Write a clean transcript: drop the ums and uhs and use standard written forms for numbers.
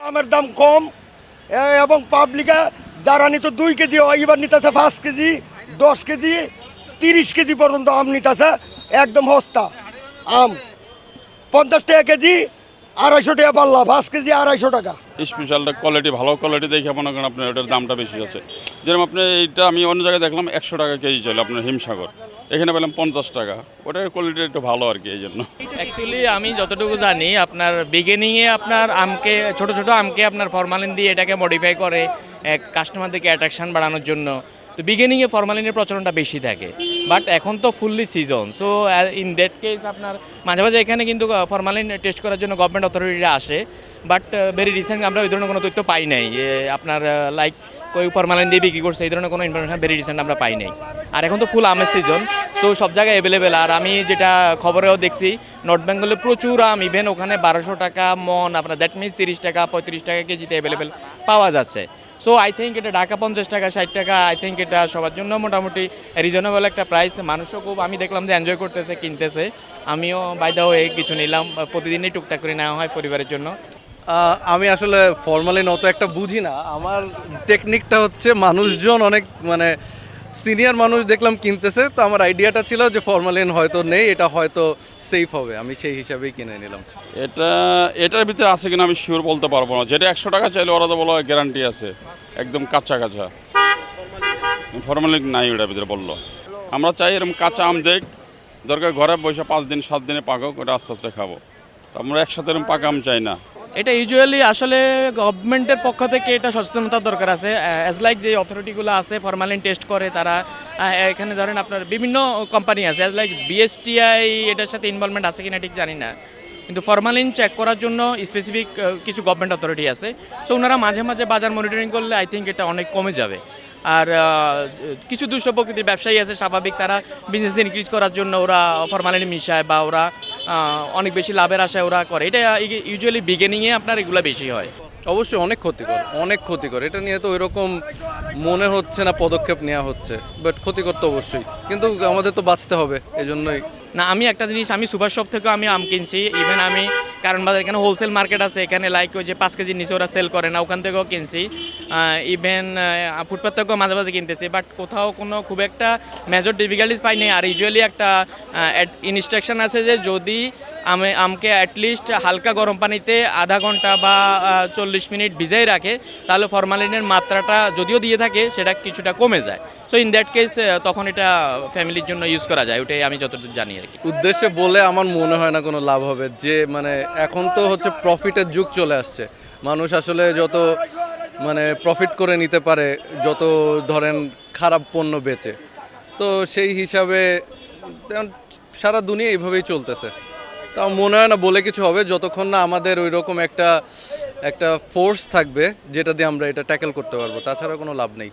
আমের দাম কম এবং পাবলিকে যারা নিত 2 কেজি এবার নিতেছে 5 কেজি 10 কেজি 30 কেজি পর্যন্ত আম নিতেছে একদম সস্তা। আম 50 টাকা কেজি 250 টাকা পাল্লা, 5 কেজি 250 টাকা। স্পেশালটা কোয়ালিটি ভালো কোয়ালিটি দেখে মনে করেন আপনার ওটার দামটা বেশি আছে। যেরকম আপনি এইটা আমি অন্য জায়গায় দেখলাম 100 টাকা কেজি চলে আপনার হিমসাগর, এখানে পেলাম 50 টাকা। ওটার কোয়ালিটি একটু ভালো আর কি, এই জন্য। অ্যাকচুয়ালি আমি যতটুকু জানি আপনার বিগিনিংয়ে আপনার আমকে ছোট ছোট আমকে আপনার ফরমালিন দিয়ে এটাকে মডিফাই করে কাস্টমারদেরকে অ্যাট্রাকশন বাড়ানোর জন্য। তো বিগিনিংয়ে ফরমালিনের প্রচলনটা বেশি থাকে, বাট এখন তো fully season. So in that case আপনার মাঝে মাঝে এখানে কিন্তু ফরমালিন টেস্ট করার জন্য গভর্নমেন্ট অথরিটিরা আসে, বাট ভেরি রিসেন্ট আমরা ওই ধরনের কোনো তথ্য পাই নাই। আপনার লাইক ওই ফরমালিন দিয়ে বিক্রি করছে এই ধরনের কোনো ইনফরমেশন ভেরি রিসেন্ট আমরা পাই নাই। আর এখন তো ফুল আমের সিজন, সো সব জায়গায় অ্যাভেলেবেল। আর আমি যেটা খবরেও দেখছি নর্থ বেঙ্গলে প্রচুর আম, ইভেন ওখানে 1200 টাকা মন, আপনার দ্যাট মিনস 30 টাকা 35 টাকা কেজিতে অ্যাভেলেবেল পাওয়া যাচ্ছে। সো আই থিঙ্ক এটা ঢাকা 50 টাকা 60 টাকা, আই থিঙ্ক এটা সবার জন্য মোটামুটি রিজনেবল একটা প্রাইস। মানুষও খুব আমি দেখলাম যে এনজয় করতেছে, কিনতেছে। আমিও বাইদা হয়ে কিছু নিলাম, প্রতিদিনই টুকটাক করে নেওয়া হয় পরিবারের জন্য। আমি আসলে ফরমালিন অত একটা বুঝি না। আমার টেকনিকটা হচ্ছে মানুষজন অনেক মানে সিনিয়র মানুষ দেখলাম কিনতেছে, তো আমার আইডিয়াটা ছিল যে ফরমালিন হয়তো নেই, এটা হয়তো সেফ হবে, আমি সেই হিসাবেই কিনে নিলাম। এটার ভিতরে আছে কিনা আমি শিওর বলতে পারবো না। যেটা 100 টাকা চাইলে ওরা তো বলো গ্যারান্টি আছে, একদম কাঁচা কাঁচা। ফরমালিন নাই ওটার ভিতরে বললো। আমরা চাই এরকম কাঁচা আম দেখ, দরকার ঘরে বসে 5 দিন 7 দিনে পাকক, ওটা আস্তে আস্তে খাবো। আমরা একসাথে এরকম পাকা আম চাই না। এটা ইউজুয়ালি আসলে গভর্নমেন্টের পক্ষ থেকে এটা সচেতনতার দরকার আছে। অ্যাজ লাইক যে অথরিটিগুলো আছে ফরমালিন টেস্ট করে তারা, এখানে ধরেন আপনার বিভিন্ন কোম্পানি আছে অ্যাজ লাইক বিএসটিআই এটার সাথে ইনভলভমেন্ট আছে কিনা ঠিক জানি না, কিন্তু ফরমালিন চেক করার জন্য স্পেসিফিক কিছু গভর্নমেন্ট অথরিটি আছে। সো ওনারা মাঝে মাঝে বাজার মনিটরিং করলে আই থিঙ্ক এটা অনেক কমে যাবে। আর কিছু দুষ্ট প্রকৃতির ব্যবসায়ী আছে স্বাভাবিক, তারা বিজনেস ইনক্রিজ করার জন্য ওরা ফরমালিন মিশায় বা ওরা অনেক বেশি লাভের আশায় ওরা করে। এটা ইউজুয়ালি বিগিনিংয়ে আপনার এগুলো বেশি হয়। অবশ্যই অনেক ক্ষতিকর, অনেক ক্ষতিকর। এটা নিয়ে তো ওইরকম মনে হচ্ছে না পদক্ষেপ নেওয়া হচ্ছে, বাট ক্ষতিকর তো অবশ্যই, কিন্তু আমাদের তো বাঁচতে হবে, এই জন্যই। না, আমি একটা জিনিস, আমি সুপার শপ থেকেও আমি আম কিনছি। ইভেন আমি কারণ বাজার এখানে হোলসেল মার্কেট আছে, এখানে লাইক ওই যে 5 কেজির নিচে ওরা সেল করে না, ওখান থেকেও কিনছি। ইভেন ফুটপাথ থেকেও মাঝে মাঝে কিনতেছি, বাট কোথাও কোনো খুব একটা মেজর ডিফিকাল্টিস পাইনি। আর ইউজুয়ালি একটা ইনস্ট্রাকশন আছে যে যদি আমকে অ্যাটলিস্ট হালকা গরম পানিতে আধা ঘন্টা বা 40 মিনিট ভিজাই রাখে, তাহলে ফরমালিনের মাত্রাটা যদিও দিয়ে থাকে সেটা কিছুটা কমে যায়। সো ইন দ্যাট কেস তখন এটা ফ্যামিলির জন্য ইউজ করা যায়, ওটাই আমি যতটুকু জানি আর কি। উদ্দেশ্যে বলে আমার মনে হয় না কোনো লাভ হবে। যে মানে এখন তো হচ্ছে প্রফিটের যুগ চলে আসছে, মানুষ আসলে যত মানে প্রফিট করে নিতে পারে, যত ধরেন খারাপ পণ্য বেচে, তো সেই হিসাবে সারা দুনিয়া এইভাবেই চলতেছে। তো আমার মনে হয় না বলে কিছু হবে, যতক্ষণ না আমাদের ওই রকম একটা ফোর্স থাকবে যেটা দিয়ে আমরা এটা ট্যাকেল করতে পারবো, তাছাড়া কোনো লাভ নেই।